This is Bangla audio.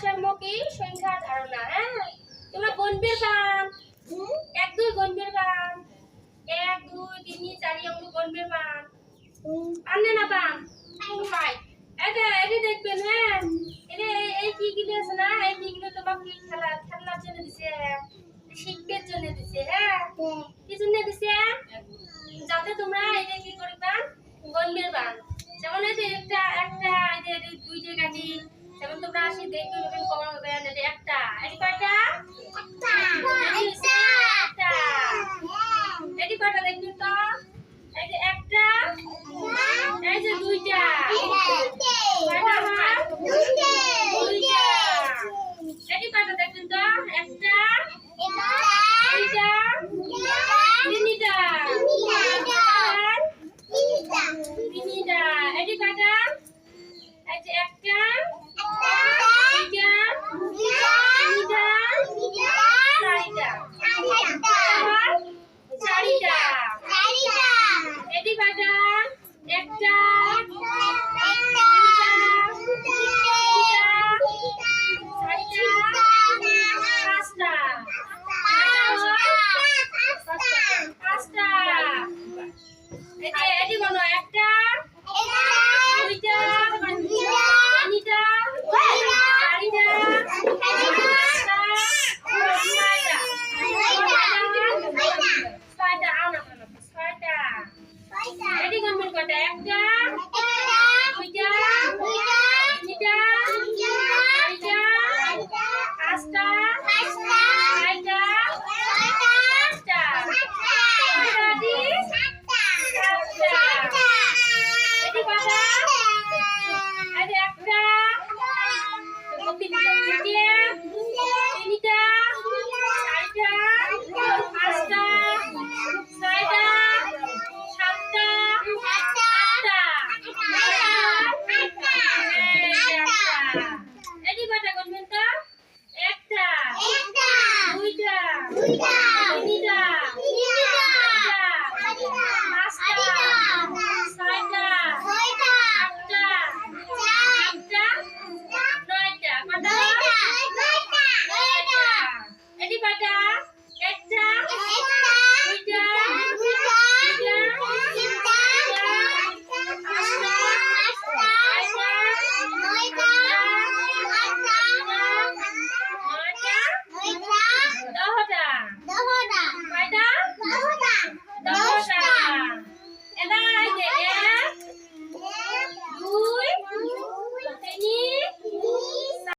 ভারসাম্যকে সংখ্যার ধারণা। হ্যাঁ, তোমরা গণবে পান 1 2 গণবে পান 1 2 3 4 এগুলো গণবে পান পান না পান পাই। এটা দেখবেন। হ্যাঁ, এই কিগুলো আছে না, এই কিগুলো তোমাকে খেলার জন্য দিছে, শিখবার জন্য দিছে। হ্যাঁ, কি জন্য দিছে? যাতে তোমরা এটা কি করবা, গণবে পান। যেমন এই যে একটা এই যে দুইটা কাটি, যেমন তোমরা আসি দেখবে কমন হবে। এটা একটা, এই কয়টা? একটা। এটি কয়টা দেখবেন তো? এই যে একটা, এই যে দুইটা। কয়টা হয়? দুইটা। এটি কয়টা দেখবেন তো? একটা, দুইটা, তিনটা। তিনটা। এটি কয়টা? এই যে একটা, দুইটা, তিনটা, চারটা। এটি কয়টা? একটা, পাঁচটা। এটি বলো একটা, দুইটা, তিনটা, চারটা, ছয়টা। ছয়টা। এটি গণবেন কয়টা? একটা, দুইটা, তিনটা, চারটা, পাঁচটা, ছয়টা, সাতটা। এটি কয়টা? এই যে একটা,